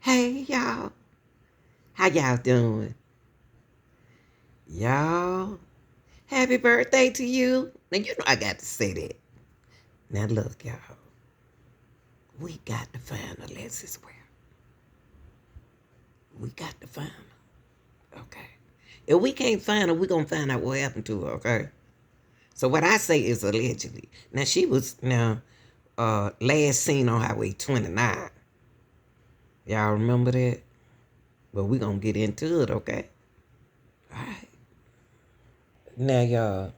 Hey, y'all. How y'all doing? Y'all, happy birthday to you. Now, you know I got to say that. Now, look, y'all. We got to find Alexis Ware. We got to find her. Okay. If we can't find her, we're going to find out what happened to her, okay? So what I say is allegedly. Now, she was last seen on Highway 29. Y'all remember that? But we're going to get into it, okay? All right. Now, y'all,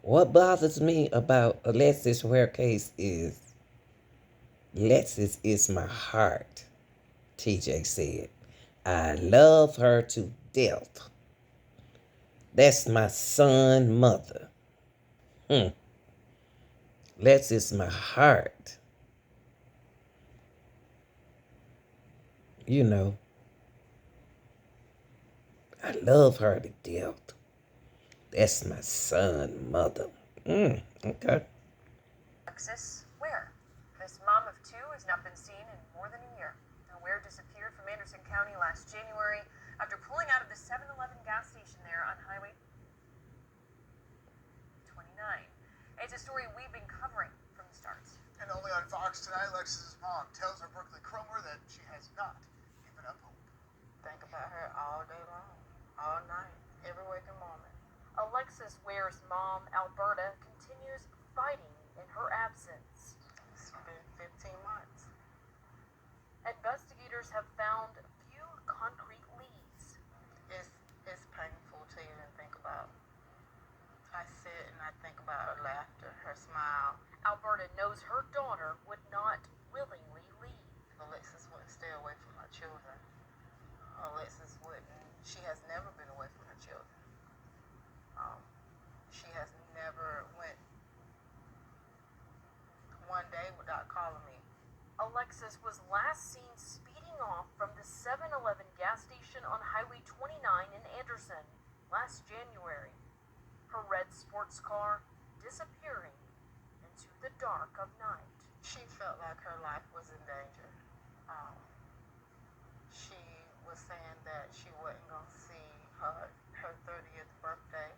what bothers me about Alexis Ware case is Alexis is my heart, TJ said. I love her to death. That's my son mother. Alexis is my heart. You know, I love her to death. That's my son mother. Okay. Alexis Ware. This mom of two has not been seen in more than a year. Now, Ware disappeared from Anderson County last January after pulling out of the 7-Eleven gas station there on Highway 29. It's a story we've been covering from the start. And only on Fox tonight, Alexis' mom tells her Berkeley Cromer that she has not given up hope. Think about her all day long, all night, every waking moment. Alexis Ware's mom, Alberta, continues fighting in her absence. It's been 15 months. Investigators have found few concrete leads. It's painful to even think about. I sit and I think about her laughter, her smile. Alberta knows her daughter would not willingly leave. Alexis wouldn't stay away from her children. Alexis wouldn't. She has never been away from her children. She has never went one day without calling me. Alexis was last seen speeding off from the 7-Eleven gas station on Highway 29 in Anderson last January. Her red sports car disappearing into the dark of night. She felt like her life was in danger. She was saying that she wasn't going to see her 30th birthday.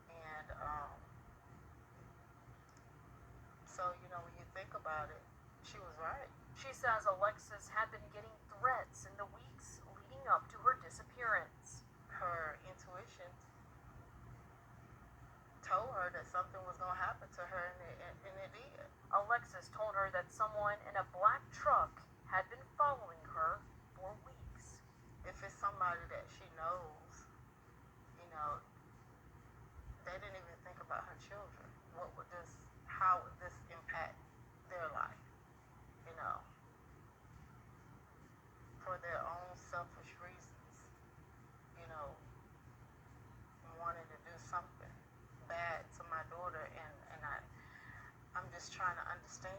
And so, when you think about it, she was right. She says Alexis had been getting threats in the weeks leading up to her disappearance. Her intuition told her that something was going to happen to her, and it did. Alexis told her that someone in a black truck had been following her for weeks. If it's somebody that she knows, they didn't even think about her children. How would this impact their life? For their own selfish reasons, wanting to do something bad to my daughter, and I'm just trying to understand,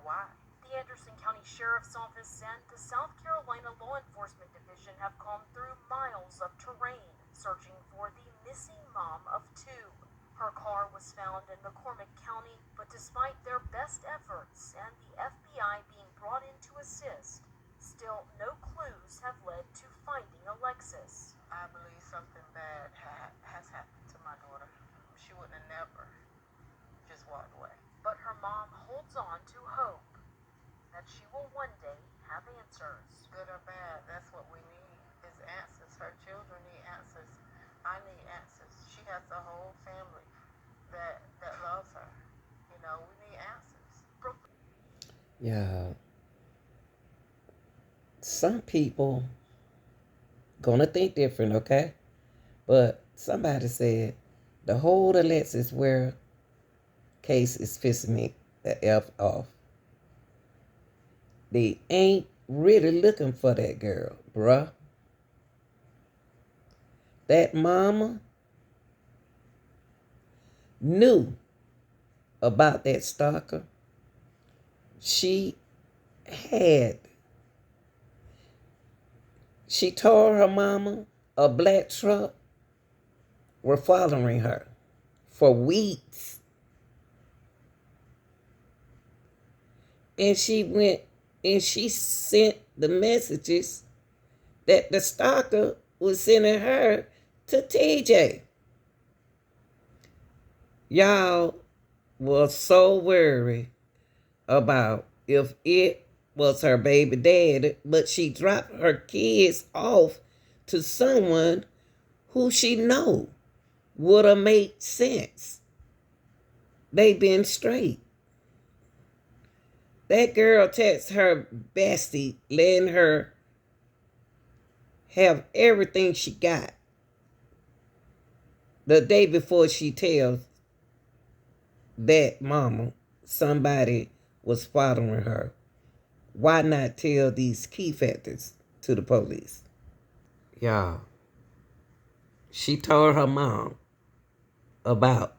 why. The Anderson County Sheriff's Office and the South Carolina Law Enforcement Division have combed through miles of terrain searching for the missing mom of two. Her car was found in McCormick County, but despite their best efforts and the FBI being brought in to assist, still no clues have led to finding Alexis. I believe something bad has happened to my daughter. She wouldn't have never just walked away. But her mom holds on to hope that she will one day have answers. Good or bad, that's what we need, is answers. Her children need answers. I need answers. She has a whole family that loves her. We need answers. Yeah. Some people gonna think different, okay? But somebody said the whole Alexis Ware case is pissing me the F off. They ain't really looking for that girl, bruh. That mama knew about that stalker. She told her mama a black truck were following her for weeks. And she went and she sent the messages that the stalker was sending her to TJ. Y'all was so worried about if it was her baby daddy, but she dropped her kids off to someone who she know would have made sense. They been straight. That girl texts her bestie, letting her have everything she got the day before she tells that mama somebody was following her. Why not tell these key factors to the police? Y'all, she told her mom about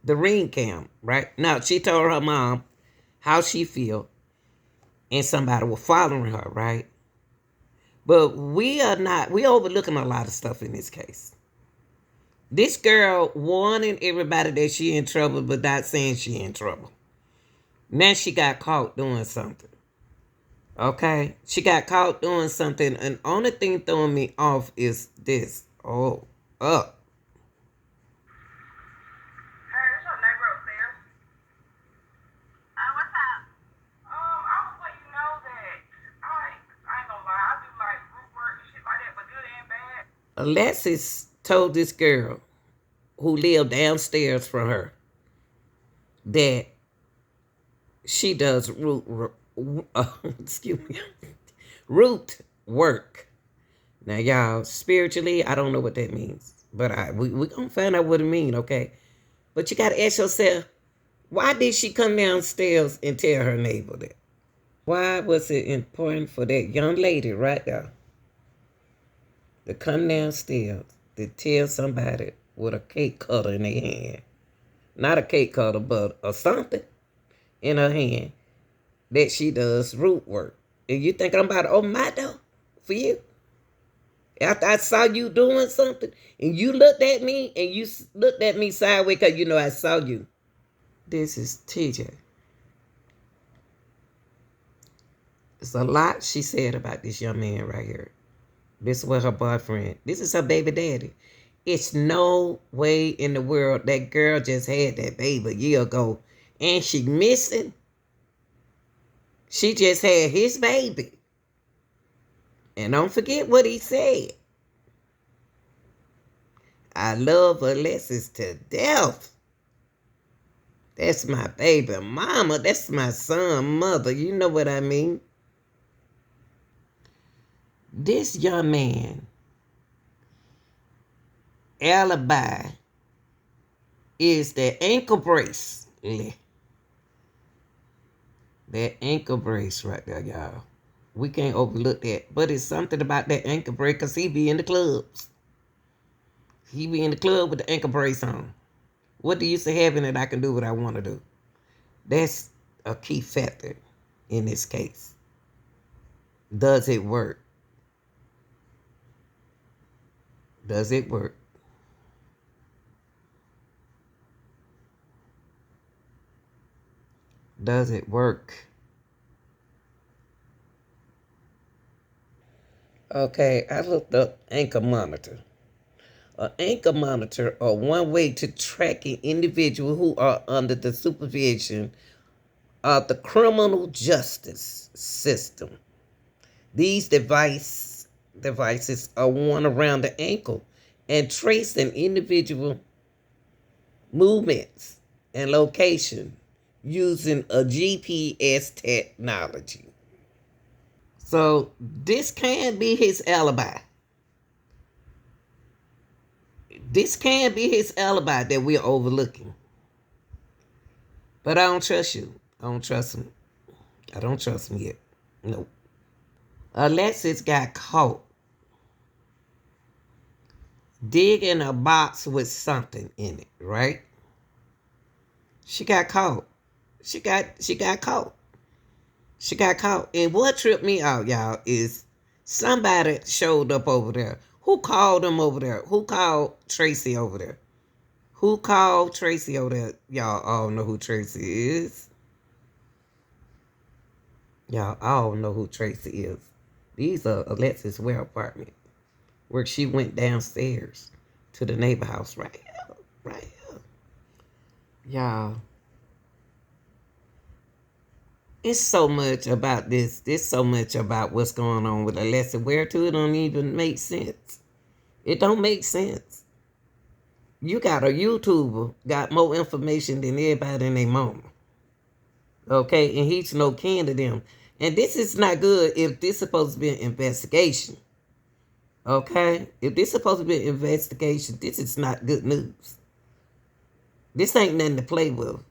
the ring cam, right? Now, she told her mom how she feel and somebody was following her, right? But we overlooking a lot of stuff in this case. This girl warning everybody that she in trouble, but not saying she in trouble. Now she got caught doing something. Okay? She got caught doing something, and only thing throwing me off is this. Oh, up. Hey, it's your neighbor upstairs. What's up? I was letting you know that I ain't gonna lie, I do like group work and shit like that, but good and bad. Alexis told this girl who lived downstairs from her that she does root work. Now, y'all, spiritually, I don't know what that means, but we gonna find out what it means, okay? But you gotta ask yourself, why did she come downstairs and tell her neighbor that? Why was it important for that young lady right there to come downstairs to tell somebody with a cake cutter in their hand, not a cake cutter, but a something in her hand, that she does root work? And you think I'm about to open my door for you? After I saw you doing something, and you looked at me, and you looked at me sideways because you know I saw you. This is TJ. It's a lot she said about this young man right here. This was her boyfriend. This is her baby daddy. It's no way in the world that girl just had that baby a year ago and she missing. She just had his baby. And don't forget what he said. I love Alexis to death. That's my baby mama. That's my son mother. You know what I mean? This young man alibi is the ankle brace. That ankle brace right there, y'all. We can't overlook that. But it's something about that ankle brace because he be in the clubs. He be in the club with the ankle brace on. What do you say having that I can do what I want to do? That's a key factor in this case. Does it work? Does it work? Does it work? Okay, I looked up ankle monitor. An ankle monitor are one way to track an individual who are under the supervision of the criminal justice system. These devices are worn around the ankle and trace an individual movements and location using a GPS technology. So this can be his alibi. This can be his alibi that we're overlooking. But I don't trust you. I don't trust him. I don't trust him yet. Nope. Alexis got caught digging a box with something in it, right? She got caught. She got caught. She got caught. And what tripped me out, y'all, is somebody showed up over there. Who called them over there? Who called Tracy over there? Who called Tracy over there? Y'all all know who Tracy is. Y'all all know who Tracy is. These are Alexis' Ware apartment, where she went downstairs to the neighbor house right here. Right here. Y'all, it's so much about this. There's so much about what's going on with Alexis Ware too. It don't even make sense. It don't make sense. You got a YouTuber got more information than everybody in their mama. Okay, and he's no kin to them. And this is not good if this is supposed to be an investigation. Okay? If this is supposed to be an investigation, this is not good news. This ain't nothing to play with.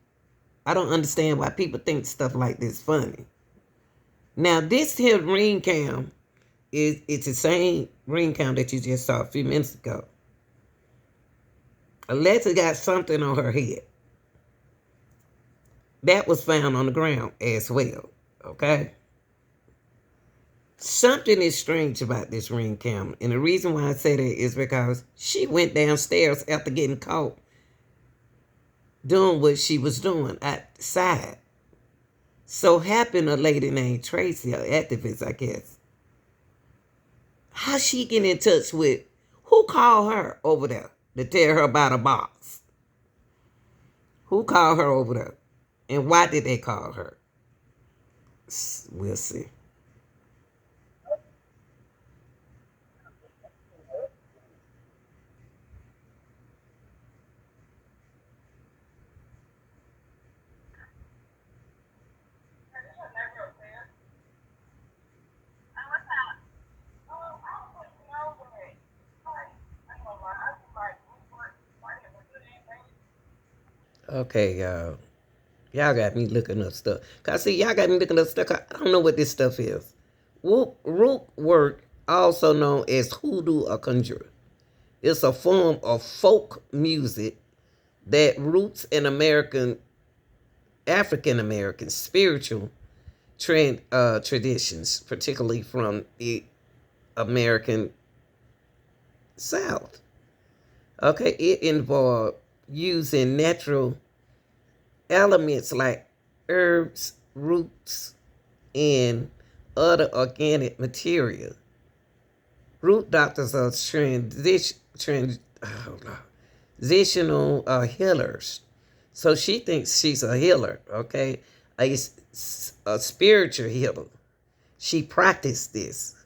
I don't understand why people think stuff like this funny. Now, this here ring cam it's the same ring cam that you just saw a few minutes ago. Alexa got something on her head. That was found on the ground as well. Okay? Something is strange about this ring cam. And the reason why I say that is because she went downstairs after getting caught doing what she was doing outside. So happened a lady named Tracy, an activist, I guess. How she get in touch with, who called her over there to tell her about a box? Who called her over there? And why did they call her? We'll see. Okay, y'all. Y'all got me looking up stuff. Cause see, y'all got me looking up stuff. I don't know what this stuff is. Root work, also known as hoodoo or conjure, is a form of folk music that roots in African American spiritual traditions, particularly from the American South. Okay, it involved using natural elements like herbs, roots, and other organic material. Root doctors are transitional healers. So she thinks she's a healer, okay? A spiritual healer. She practiced this.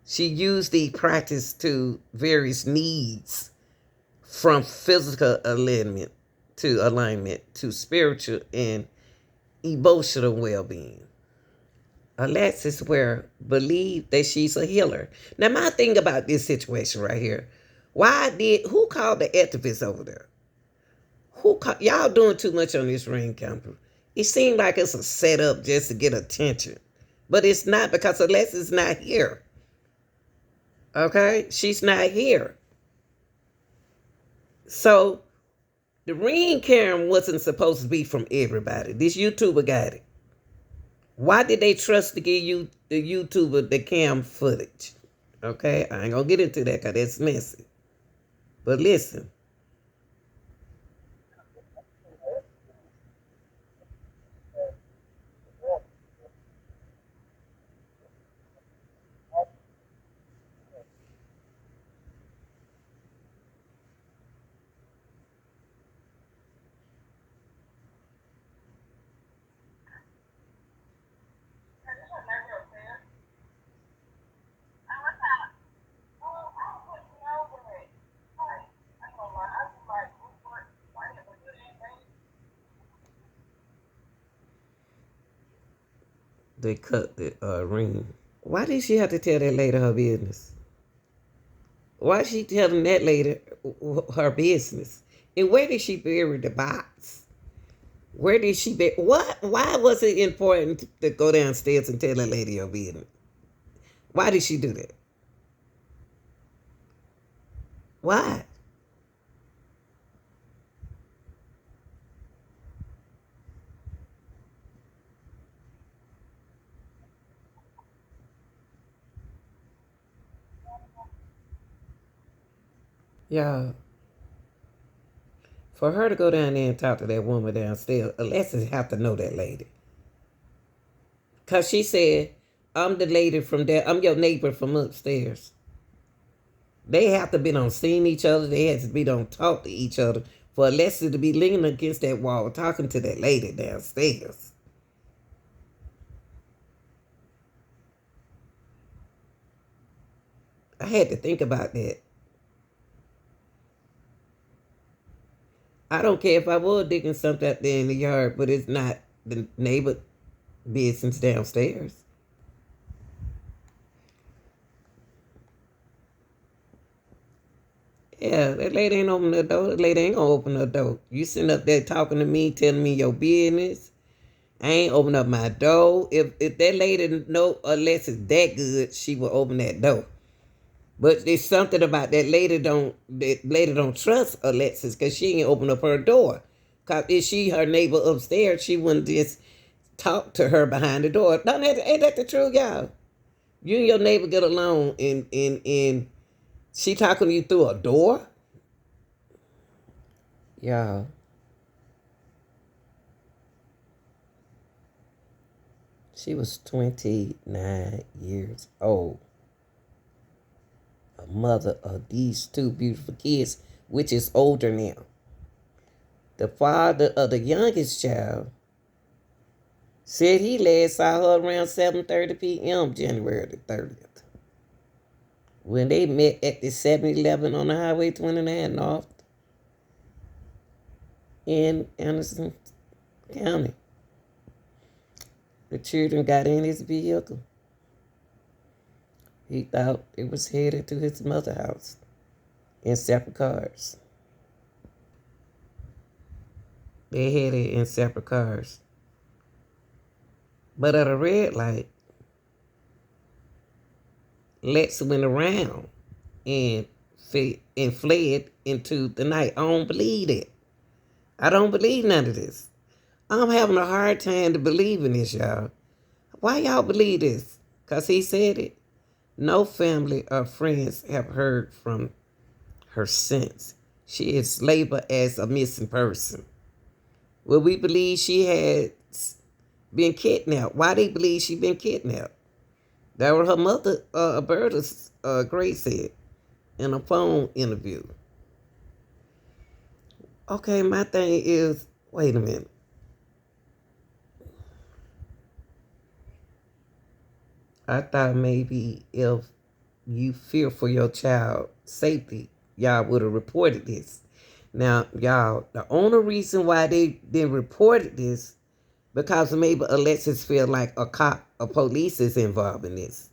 She used the practice to various needs, from physical alignment to spiritual and emotional well-being. Alexis Ware believed that she's a healer. Now, my thing about this situation right here, who called the activists over there? Y'all doing too much on this ring camera. It seems like it's a setup just to get attention. But it's not, because Alexis is not here. Okay? She's not here. So, the ring cam wasn't supposed to be from everybody. This YouTuber got it. Why did they trust to give you the YouTuber the cam footage? Okay, I ain't gonna get into that because that's messy. But listen. They cut the ring. Why did she have to tell that lady her business? Why is she telling that lady her business? And where did she bury the box? Where did she bury? What? Why was it important to go downstairs and tell that lady her business? Why did she do that? Why? Yeah. For her to go down there and talk to that woman downstairs, Alexis have to know that lady. Because she said, I'm the lady from there. I'm your neighbor from upstairs. They have to be on seeing each other. They have to be on talk to each other for Alexis to be leaning against that wall talking to that lady downstairs. I had to think about that. I don't care if I was digging something out there in the yard, but it's not the neighbor business downstairs. Yeah, that lady ain't open the door. That lady ain't gonna open the door. You sitting up there talking to me, telling me your business. I ain't open up my door. If that lady know Alexis that good, she will open that door. But there's something about that lady don't trust Alexis because she ain't open up her door. Cause if she her neighbor upstairs, she wouldn't just talk to her behind the door. Ain't that the truth, y'all? You and your neighbor get along and she talking to you through a door? Y'all. She was 29 years old. A mother of these two beautiful kids, which is older now. The father of the youngest child said he last saw her around 7:30 p.m. January the 30th. When they met at the 7-Eleven on the Highway 29 North in Anderson County. The children got in his vehicle. He thought it was headed to his mother's house in separate cars. They headed in separate cars. But at a red light, Lex went around and fled into the night. I don't believe it. I don't believe none of this. I'm having a hard time to believe in this, y'all. Why y'all believe this? Because he said it. No family or friends have heard from her since. She is labeled as a missing person. Well, we believe she has been kidnapped. Why they believe she been kidnapped? That was her mother, Berta's Grace said in a phone interview. Okay, my thing is, wait a minute. I thought maybe if you fear for your child's safety, y'all would have reported this. Now, y'all, the only reason why they didn't report this because maybe Alexis feel like a cop or police is involved in this.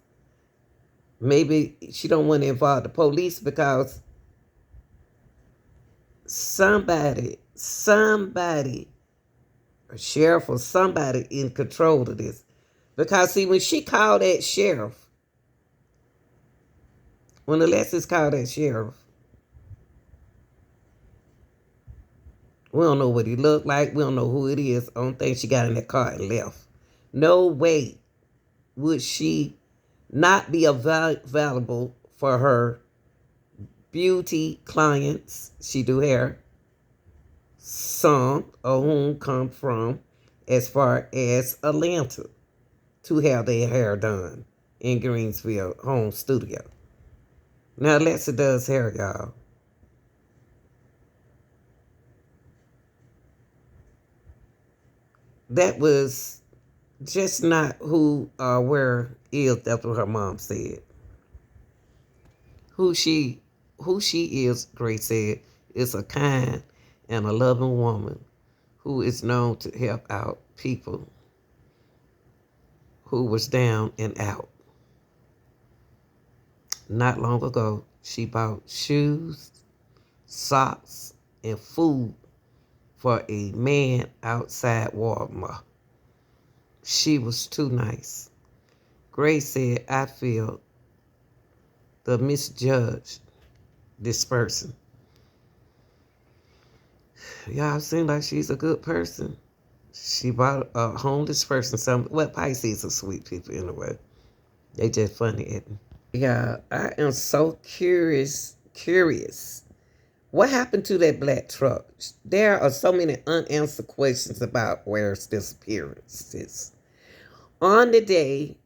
Maybe she don't want to involve the police because somebody, a sheriff or somebody in control of this. Because see, when she called that sheriff, when Alexis called that sheriff, we don't know what he looked like. We don't know who it is. I don't think she got in that car and left. No way would she not be available for her beauty clients. She do hair. Some of whom come from as far as Atlanta to have their hair done in Greensville home studio. Now Alexa does hair, y'all. That was just not who Ware is. That's what her mom said. Who she is, Grace said, is a kind and a loving woman who is known to help out people who was down and out. Not long ago, she bought shoes, socks, and food for a man outside Walmart. She was too nice. Grace said, I feel the misjudged this person. Y'all seem like she's a good person. She bought a homeless person something. Well, Pisces are sweet people anyway. They just funny at me. Yeah, I am so curious. What happened to that black truck? There are so many unanswered questions about Ware's disappearances. On the day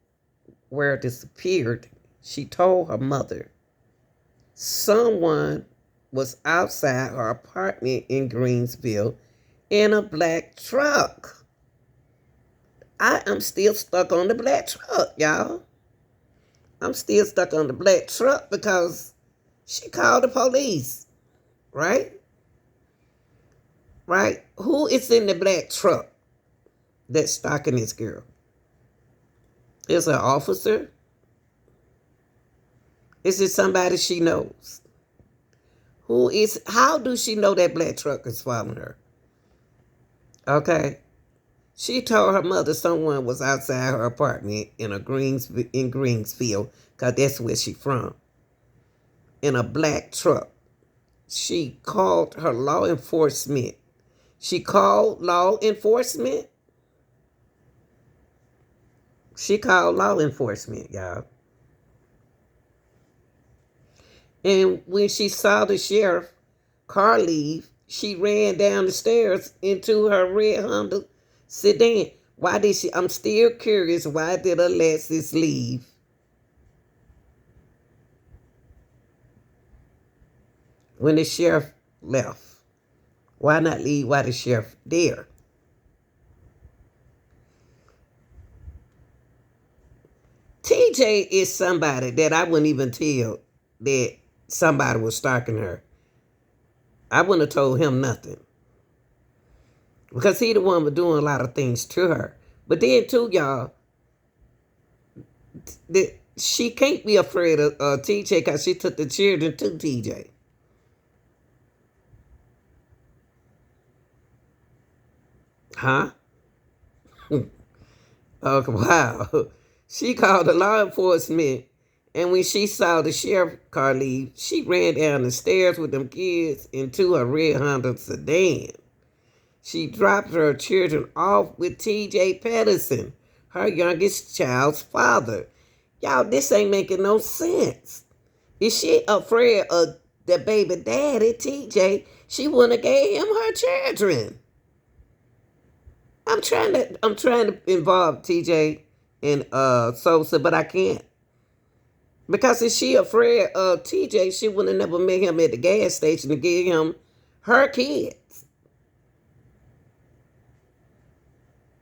Ware disappeared, she told her mother someone was outside her apartment in Greensville in a black truck. I am still stuck on the black truck, y'all. I'm still stuck on the black truck because she called the police, right? Right? Who is in the black truck that's stalking this girl? Is it an officer? Is it somebody she knows? How does she know that black truck is following her? Okay. She told her mother someone was outside her apartment in Greensville, because that's where she from, in a black truck. She called her law enforcement. She called law enforcement? She called law enforcement, y'all. And when she saw the sheriff car leave, she ran down the stairs into her red Honda sedan. Why did she? I'm still curious. Why did Alexis leave? When the sheriff left. Why not leave while the sheriff there? TJ is somebody that I wouldn't even tell that somebody was stalking her. I wouldn't have told him nothing. Because he the one was doing a lot of things to her. But then too, y'all, she can't be afraid of TJ because she took the children to TJ. Huh? Oh, wow. She called the law enforcement, and when she saw the sheriff car leave, she ran down the stairs with them kids into a red Honda sedan. She dropped her children off with TJ Patterson, her youngest child's father. Y'all, this ain't making no sense. Is she afraid of the baby daddy, TJ? She wouldn't have gave him her children. I'm trying to involve TJ and Sosa, but I can't. Because if she afraid of TJ, she would have never met him at the gas station to give him her kids.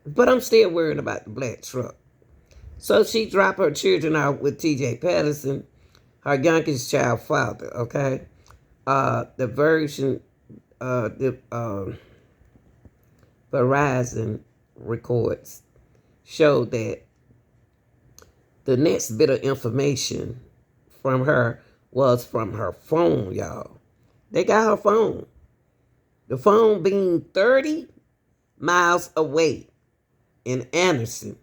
But I'm still worried about the black truck. So she dropped her children out with TJ Patterson, her youngest child father, okay? The version, the Verizon records showed that the next bit of information from her was from her phone, y'all. They got her phone. The phone being 30 miles away in Anderson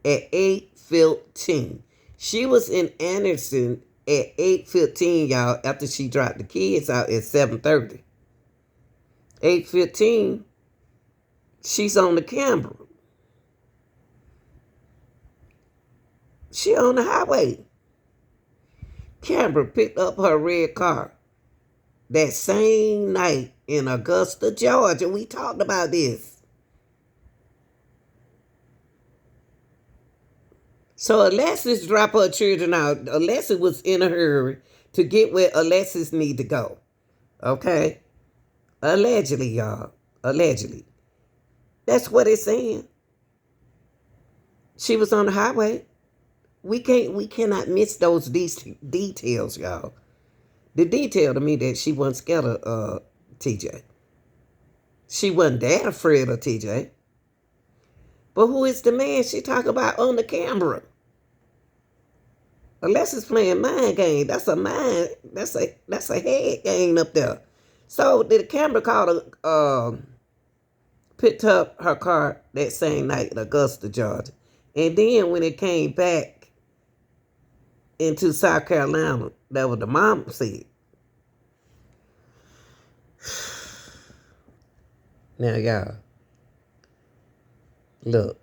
at 8:15. She was in Anderson at 8:15, y'all, after she dropped the kids out at 7:30. 8:15, she's on the camera. She on the highway. Camera picked up her red car that same night in Augusta, Georgia. We talked about this. So Alexis dropped her children out. Alexis was in a hurry to get where Alexis need to go. Okay? Allegedly, y'all. Allegedly. That's what it's saying. She was on the highway. We cannot miss those details, y'all. The detail to me that she wasn't scared of TJ. She wasn't that afraid of TJ. But who is the man she talk about on the camera? Alexis playing mind game. That's a mind. That's a head game up there. So the camera called picked up her car that same night in Augusta, Georgia. And then when it came back into South Carolina, that was the mom said. Now, y'all, look,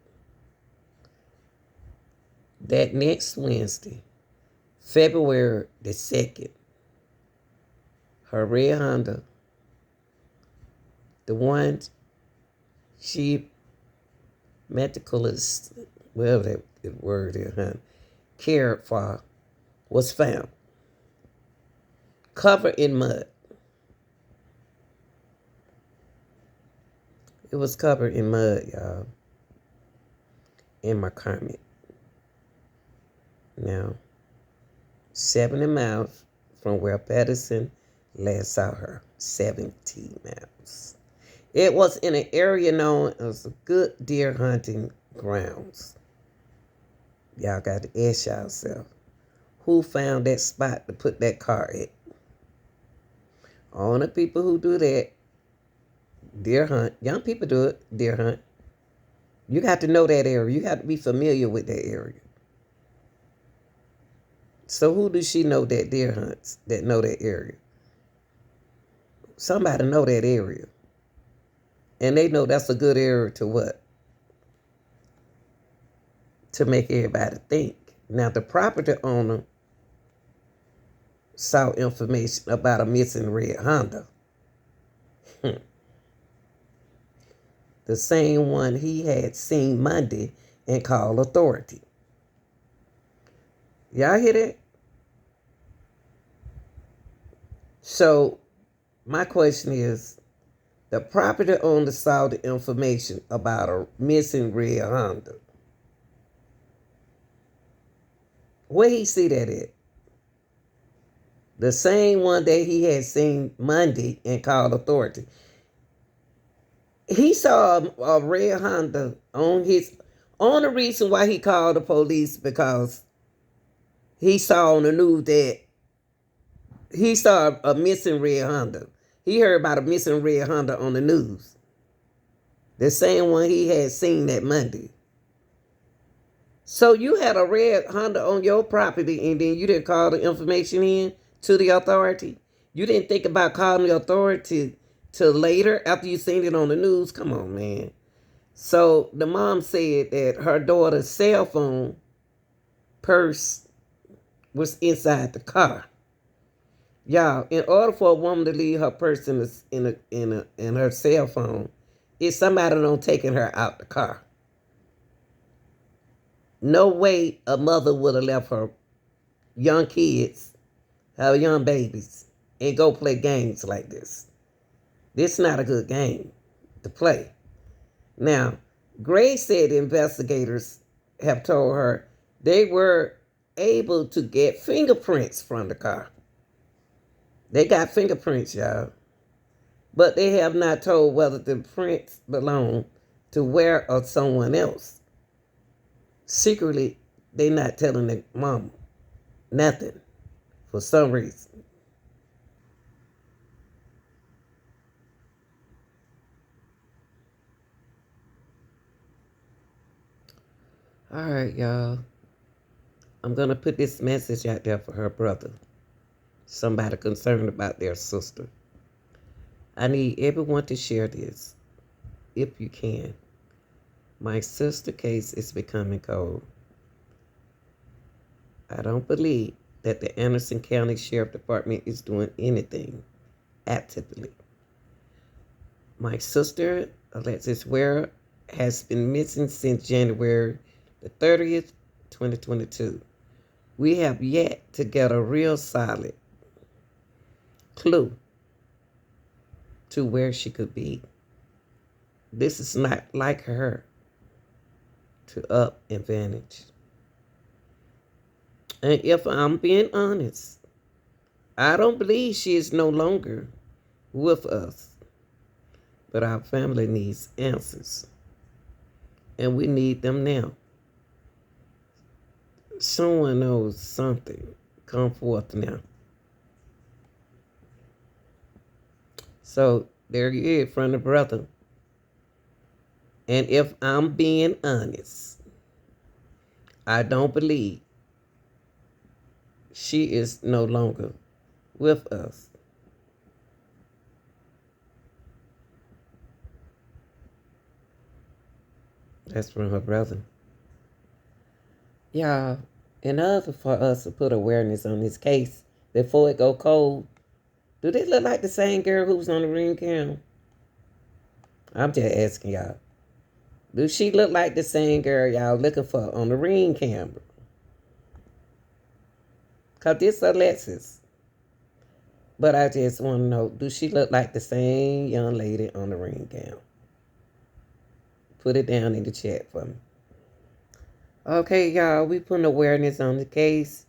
that next Wednesday, February the 2nd, her red Honda, the one she meticulous, whatever that word is, cared for, was found covered in mud. It was covered in mud, y'all, in my comment. Now, 70 miles from where Patterson last saw her. 70 miles. It was in an area known as good deer hunting grounds. Y'all got to ask yourself, who found that spot to put that car at? All the people who do that, deer hunt. Young people do it, deer hunt. You got to know that area. You have to be familiar with that area. So who does she know that deer hunts, that know that area? Somebody know that area. And they know that's a good area to what? To make everybody think. Now, the property owner saw information about a missing red Honda. The same one he had seen Monday and called authority. Y'all hear that? So, my question is, the property owner saw the information about a missing red Honda. Where he see that at? The same one that he had seen Monday and called authority. He saw a red Honda on his. Only reason why he called the police because he saw on the news that he saw a missing red Honda. He heard about a missing red Honda on the news. The same one he had seen that Monday. So you had a red Honda on your property and then you didn't call the information in to the authority? You didn't think about calling the authority till later after you seen it on the news? Come on, man. So the mom said that her daughter's cell phone purse was inside the car. Y'all, in order for a woman to leave her purse in her cell phone, if somebody don't taking her out the car. No way a mother would have left her young kids, her young babies, and go play games like this. This is not a good game to play. Now, Gray said investigators have told her they were able to get fingerprints from the car. They got fingerprints, y'all. But they have not told whether the prints belong to Ware or someone else. Secretly, they not telling the mama nothing for some reason. All right, y'all. I'm going to put this message out there for her brother. Somebody concerned about their sister. I need everyone to share this, if you can. My sister case is becoming cold. I don't believe that the Anderson County Sheriff Department is doing anything actively. My sister, Alexis Ware, has been missing since January the 30th, 2022. We have yet to get a real solid clue to where she could be. This is not like her to up and vanish. And if I'm being honest, I don't believe she is no longer with us. But our family needs answers. And we need them now. Someone knows something. Come forth now. So there you is from the brother. And if I'm being honest, I don't believe she is no longer with us. That's from her brother. Y'all, in order for us to put awareness on this case before it go cold, do they look like the same girl who was on the ring cam? I'm just asking y'all. Do she look like the same girl y'all looking for on the ring camera? Because this Alexis. But I just want to know, do she look like the same young lady on the ring cam? Put it down in the chat for me. Okay, y'all, we putting awareness on the case.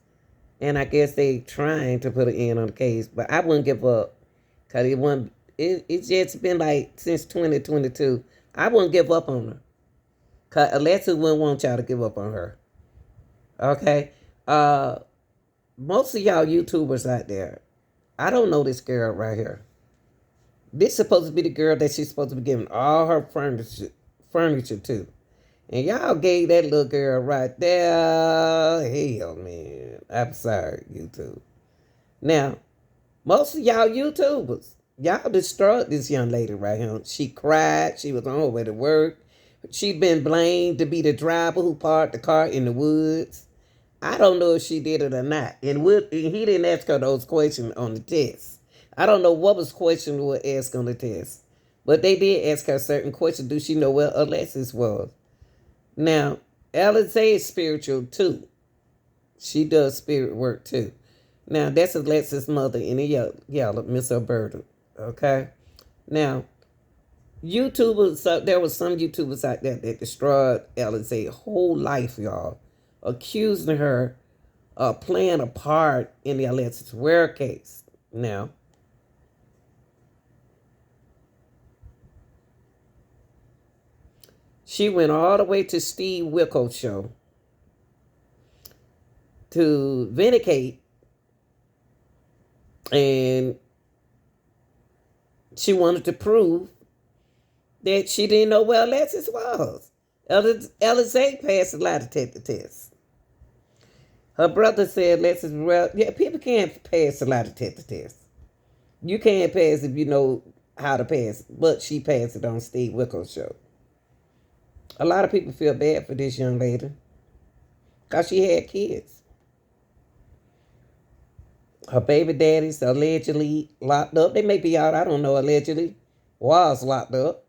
And I guess they trying to put an end on the case. But I wouldn't give up. Because it's just been like since 2022. I wouldn't give up on her. Because Alexis wouldn't want y'all to give up on her. Okay? Most of y'all YouTubers out there, I don't know this girl right here. This supposed to be the girl that she's supposed to be giving all her furniture to. And y'all gave that little girl right there. Hell, man. I'm sorry, YouTube. Now, most of y'all YouTubers, y'all destroyed this young lady right here. She cried. She was on her way to work. She'd been blamed to be the driver who parked the car in the woods. I don't know if she did it or not. And he didn't ask her those questions on the test. I don't know what was question was asked on the test. But they did ask her certain questions. Do she know where Alexis was? Now, Alexis is spiritual too. She does spirit work too. Now, that's Alexis' mother in the yellow, Miss Alberta. Okay? Now, YouTubers, there was some YouTubers out there that destroyed Alexis' whole life, y'all. Accusing her of playing a part in the Alexis Ware case. Now, she went all the way to Steve Wilkos' show to vindicate, and she wanted to prove that she didn't know where Alexis was. Alexis passed a lie detector test. Her brother said Alexis, well, yeah, people can't pass a lie detector test. You can't pass if you know how to pass, but she passed it on Steve Wilkos' show. A lot of people feel bad for this young lady because she had kids. Her baby daddy's allegedly locked up. They may be out, I don't know, allegedly. Was locked up.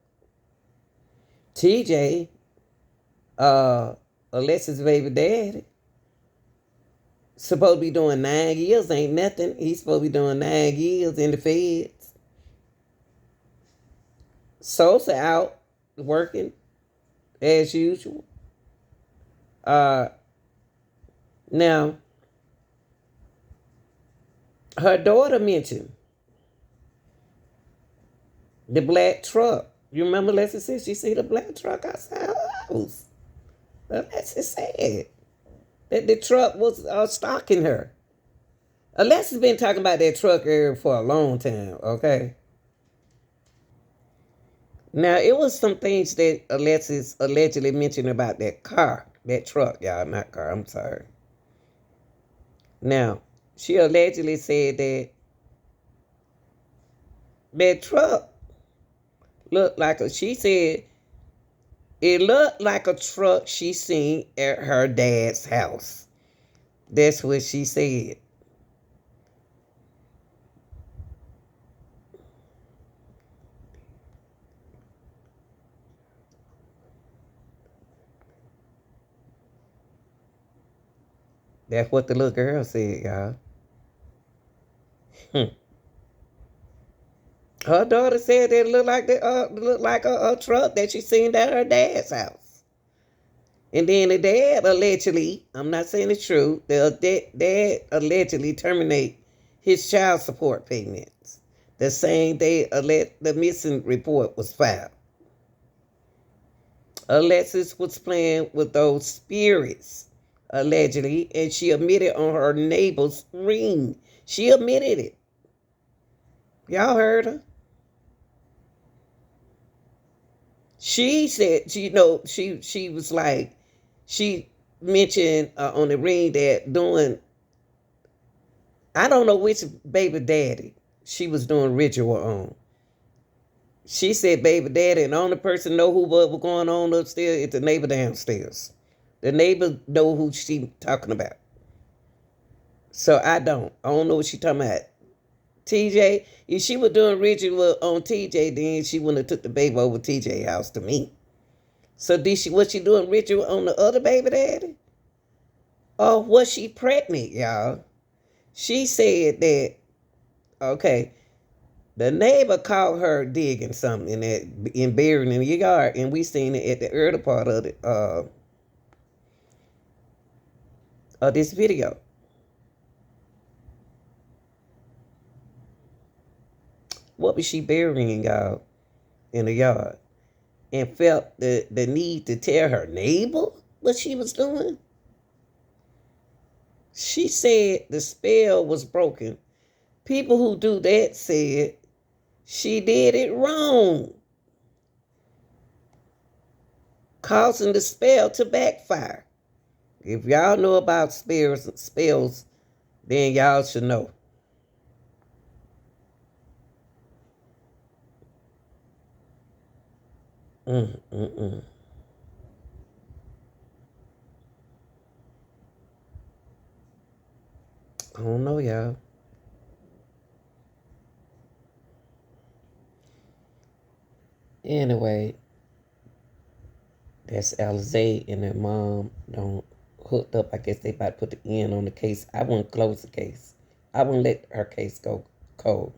TJ, Alexis' baby daddy, supposed to be doing 9 years. Ain't nothing. He's supposed to be doing 9 years in the feds. Sosa out working as usual. Now, her daughter mentioned the black truck. You remember Alexis said she see the black truck outside her house. Alexis said that the truck was stalking her. Alexis been talking about that truck area for a long time, okay? Now, it was some things that Alexis allegedly mentioned about that car, that truck, y'all, not car, I'm sorry. Now, she allegedly said that that truck looked like she said it looked like a truck she seen at her dad's house. That's what she said. That's what the little girl said, y'all. Her daughter said it looked like a truck that she seen at her dad's house. And then the dad allegedly, I'm not saying it's true, the dad allegedly terminate his child support payments the same day the missing report was filed. Alexis was playing with those spirits, allegedly, and she admitted on her neighbor's ring. She admitted it. Y'all heard her? She said, she was like, she mentioned on the ring that doing, I don't know which baby daddy she was doing ritual on. She said baby daddy, and the only person know what was going on upstairs is the neighbor downstairs. The neighbor know who she talking about. So I don't know what she talking about. TJ, if she was doing ritual on TJ, then she wouldn't have took the baby over TJ house to me. So was she doing ritual on the other baby daddy? Or was she pregnant, y'all? She said that, okay, the neighbor caught her digging something in buried in the yard, and we seen it at the early part of this video. What was she burying, y'all, in the yard? And felt the need to tell her neighbor what she was doing? She said the spell was broken. People who do that said she did it wrong, causing the spell to backfire. If y'all know about spells, then y'all should know. Mm. I don't know, y'all. Anyway, that's Alizé and her mom don't hooked up. I guess they about to put the end on the case. I wouldn't close the case. I wouldn't let her case go cold.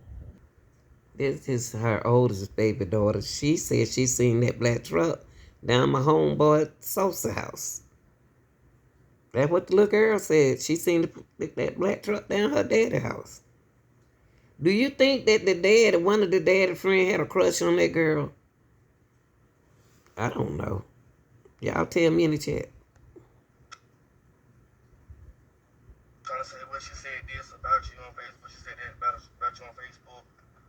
This is her oldest baby daughter. She said she seen that black truck down my homeboy Sosa house. That's what the little girl said. She seen that black truck down her daddy's house. Do you think that one of the daddy friend had a crush on that girl? I don't know. Y'all tell me in the chat. Trying to say what she said this about you on Facebook. She said that about you on Facebook.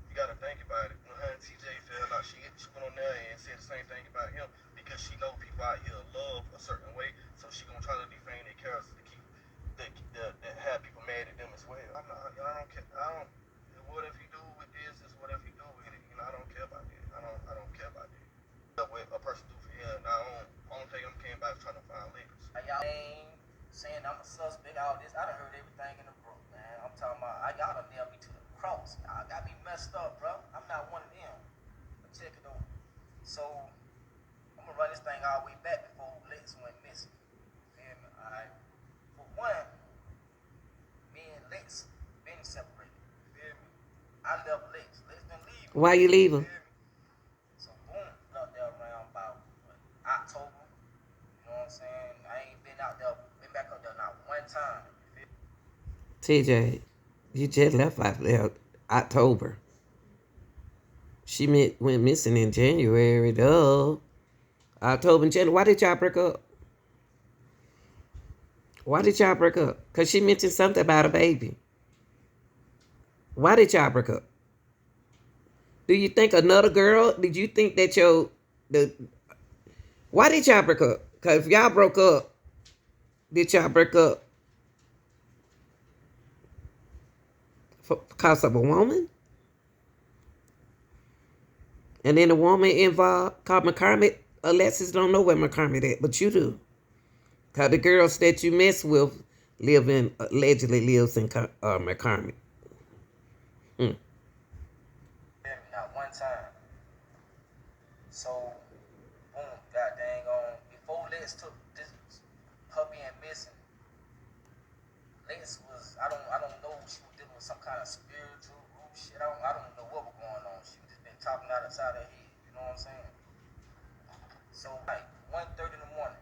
You gotta think about it. When her and TJ fell out, she went on there and said the same thing about him because she know people out here love a certain way, so she gonna try to defame their characters to keep that have people mad at them as well. I don't care. Whatever you do with this is whatever you do with it. You know, I don't care about that. I don't care about that. What a person do for him. Now, I don't think I'm came back trying to find leaders. Y'all ain't saying I'm a suspect, all this. I done heard everything in the book, man. I'm talking about, y'all done nailed me to the cross. Y'all got me messed up, bro. I'm not one of them. But check it out. So, I'm gonna run this thing all the way back before Lex went missing. Feel me? Alright. For one, me and Lex been separated. Feel me? I left Lex. Lex didn't leave me. Why you leave him? So, boom, up there around about October. You know what I'm saying? I ain't been out there, been back up there not one time. TJ, you just left out there October. She went missing in January, duh. October and January. Why did y'all break up? Why did y'all break up? Because she mentioned something about a baby. Why did y'all break up? Do you think another girl? Did you think that why did y'all break up? Because if y'all broke up, did y'all break up because of a woman? And then the woman involved called McCormick. Alexis don't know where McCormick at, but you do. Because the girls that you mess with allegedly lives in McCormick. Not one time. So, boom, god dang on. Before Lex took this puppy and missing, Lex was, I don't know, she was dealing with some kind of spiritual root shit. I don't know what was going on. She just been talking outside her head. You know what I'm saying? So, like, 1:30 in the morning,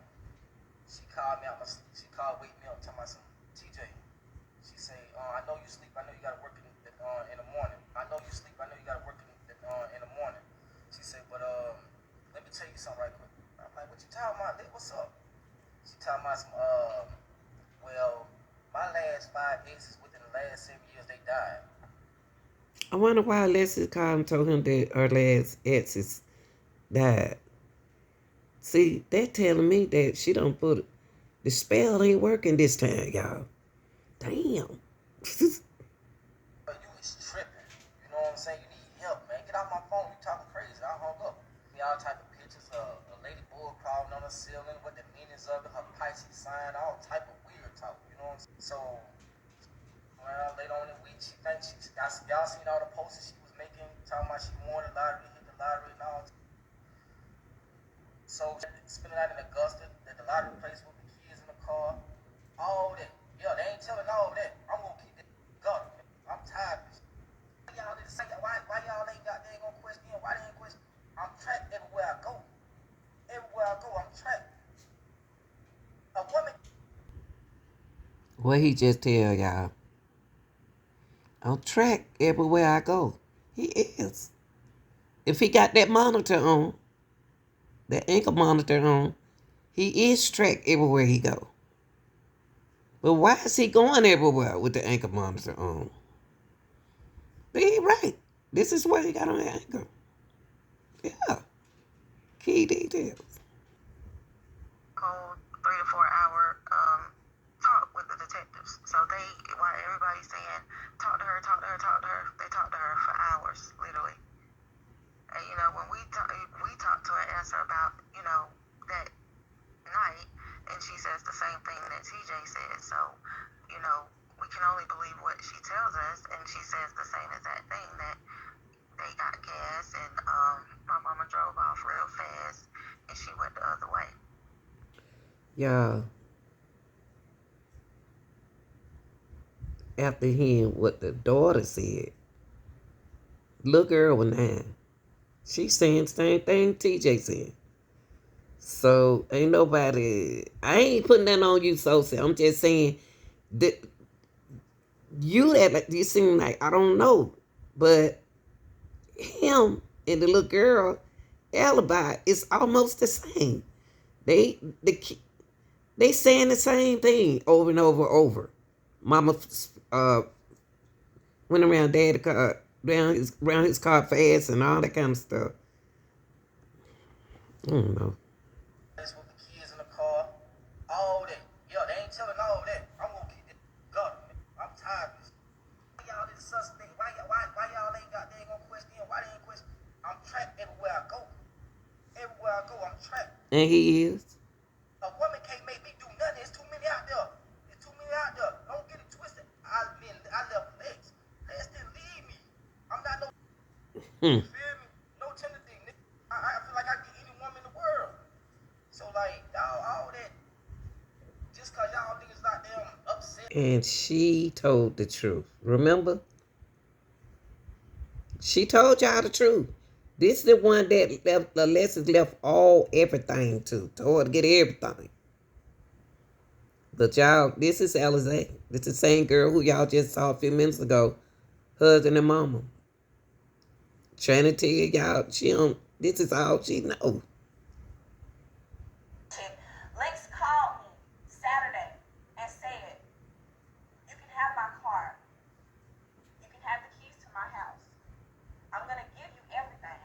she called me out. She called, wake me up, talking about some TJ. She say, I know you sleep. I know you got to work in the morning. I know you sleep. I know you got to work in the morning. She said, but let me tell you something right quick. I'm like, what you talking about? What's up? She talking about some, well, my last 5 exes within the last 7 years, they died. I wonder why Alexis called and told him that her last exes died. See, they're telling me that she don't put the spell ain't working this time, y'all. Damn. But you is tripping. You know what I'm saying? You need help, man. Get off my phone. You talking crazy. I hung up. Me all type of pictures of a lady bull crawling on the ceiling, what the meanings of it, her Pisces sign, all type of weird talk. You know what I'm saying? So, well, later on in the week, she thinks y'all seen all the posters she was making, talking about she won the lottery, hit the lottery, and all. So So spending out in Augusta, at the lottery place with the kids in the car, all that. Yeah, they ain't telling all that. I'm gonna keep that gun. I'm tired of this. Y'all need to say why y'all ain't got they ain't gonna question why they ain't question. I'm tracked everywhere I go. Everywhere I go, I'm tracked. A woman. What he just tell y'all? On track everywhere I go. He is. If he got that monitor on, that ankle monitor on, he is tracked everywhere he go. But why is he going everywhere with the ankle monitor on? But he right. This is where he got on the ankle. Yeah. Key details. Cold 3 to 4 hour talk with the detectives. So while everybody's saying, talk to her, they talk to her for hours, literally. And when we talked to her, asked her about, that night, and she says the same thing that TJ said. So, we can only believe what she tells us, and she says the same exact thing, that they got gas, and my mama drove off real fast, and she went the other way. Y'all, after hearing what the daughter said, little girl was 9. She's saying the same thing TJ said. So ain't nobody. I ain't putting that on you, Sosa. I'm just saying that you seem like I don't know, but him and the little girl alibi is almost the same. They saying the same thing over and over and over. Mama went around dad's car, around his car fast and all that kind of stuff. I don't know. With the kids in the car, all that. Yeah, they ain't telling all that. I'm gonna keep that gun. I'm tired of this. Y'all need to suspect. Why y'all ain't got they ain't gonna question why they ain't question. I'm tracked everywhere I go. Everywhere I go, I'm tracked. And he is. A woman can't make me do nothing. There's too many out there. There's too many out there. Don't get it twisted. I left Lex. Lex didn't leave me. I'm not no. You feel me? No tender thing. I feel like I can get any woman in the world. So like y'all all that. Just cause y'all niggas out there upset. And she told the truth. Remember? She told y'all the truth. This is the one that left Alexis left everything to. Told her to get everything. But y'all, this is Alizé. This is the same girl who y'all just saw a few minutes ago. Husband and mama. Trying to tell y'all, this is all she knows. Lex called me Saturday and said, you can have my car. You can have the keys to my house. I'm going to give you everything.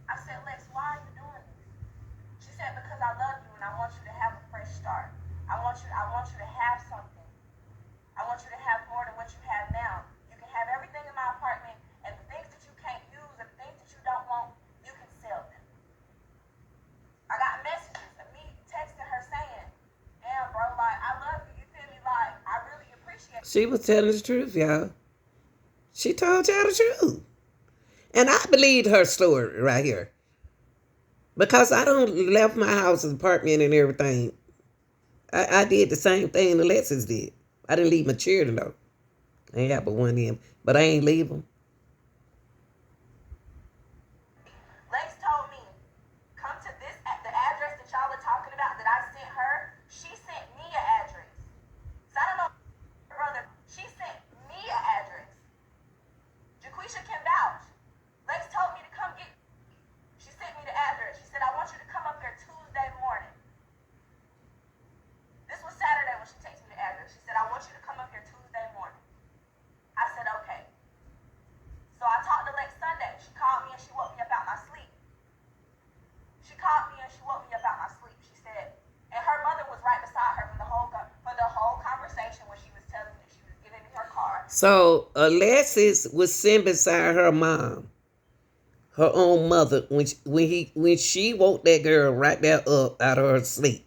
I said, Lex, why are you doing this? She said, because I love you and I want you to have a fresh start. I want you to have something. I want you to have more than what you have now. You can have everything in my apartment, and the things that you can't use and the things that you don't want, you can sell them. I got messages of me texting her saying, damn, bro, like, I love you. You feel me? Like, I really appreciate it. She was telling the truth, y'all. She told y'all the truth. And I believed her story right here. Because I don't left my house and apartment and everything. I did the same thing Alexis did. I didn't leave my children though. I ain't got but one of them. But I ain't leave them. Lex told me, come to the address that y'all are talking about that I sent her. She sent me an address. So I don't know, brother. She sent me an address. Jaquisha can vouch. Lex told me to come get. She sent me the address. She said, I want you to come up here Tuesday morning. This was Saturday when she texted me the address. She said, I want you to come up here Tuesday morning. I said, okay. So I talked to Lex Sunday. She called me and she woke me up out my sleep. She called me and she woke me up out my sleep. She said, and her mother was right beside her for the whole conversation when she was telling me that she was giving me her car. So Alexis was sitting beside her mom, her own mother, when she woke that girl right there up out of her sleep.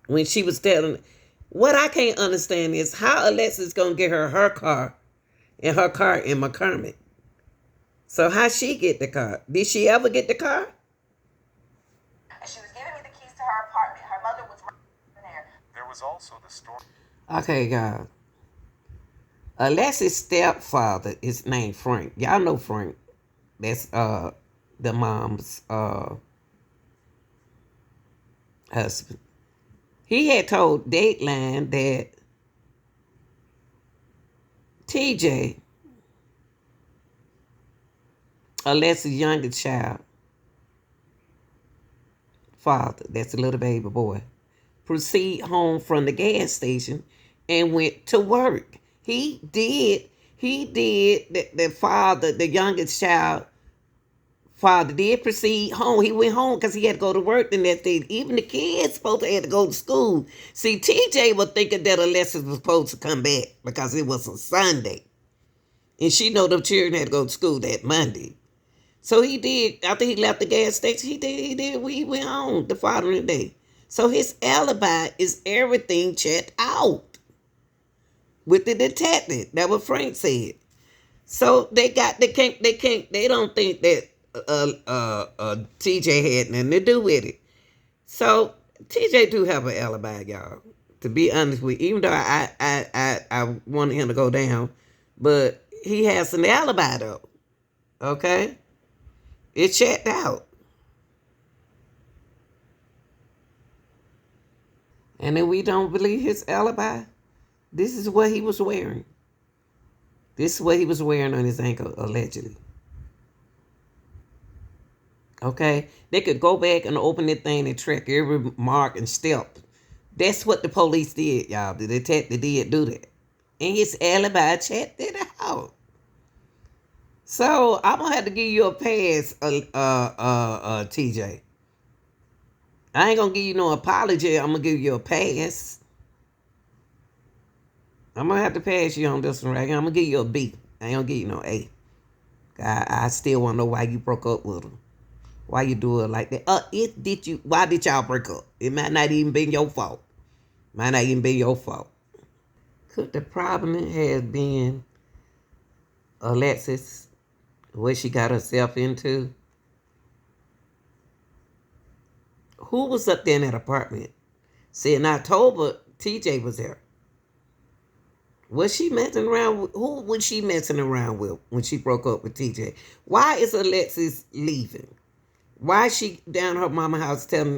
When she was telling, what I can't understand is how Alexis gonna get her car and her car in McCormick. So how she get the car? Did she ever get the car? And she was giving me the keys to her apartment. Her mother was right there. There was also the story. Okay, y'all. Alexis' stepfather is named Frank. Y'all know Frank. That's the mom's husband. He had told Dateline that TJ, Alexis' youngest child, father, that's a little baby boy, proceed home from the gas station and went to work. He did the father, the youngest child, father did proceed home. He went home because he had to go to work the next day. Even the kids supposed to have to go to school. See, TJ was thinking that Alexis was supposed to come back because it was a Sunday. And she know them children had to go to school that Monday. So he did, after he left the gas station, he went home the following day. So his alibi is everything checked out with the detective. That's what Frank said. So they don't think that TJ had nothing to do with it. So TJ do have an alibi, y'all. To be honest with you, even though I wanted him to go down, but he has an alibi though. Okay? It checked out. And if we don't believe his alibi, this is what he was wearing. This is what he was wearing on his ankle, allegedly. Okay? They could go back and open that thing and track every mark and step. That's what the police did, y'all. The detective did do that. And his alibi checked it out. So I'm gonna have to give you a pass, TJ. I ain't gonna give you no apology. I'm gonna give you a pass. I'm gonna have to pass you on this one right here. I'm gonna give you a B. I ain't gonna give you no A. I still wanna know why you broke up with him. Why you do it like that? Why did y'all break up? It might not even been your fault. Might not even be your fault. Could the problem have been Alexis, what she got herself into? Who was up there in that apartment? See, in October, TJ was there. Was she messing around with, who was she messing around with when she broke up with TJ? Why is Alexis leaving? Why is she down her mama's house telling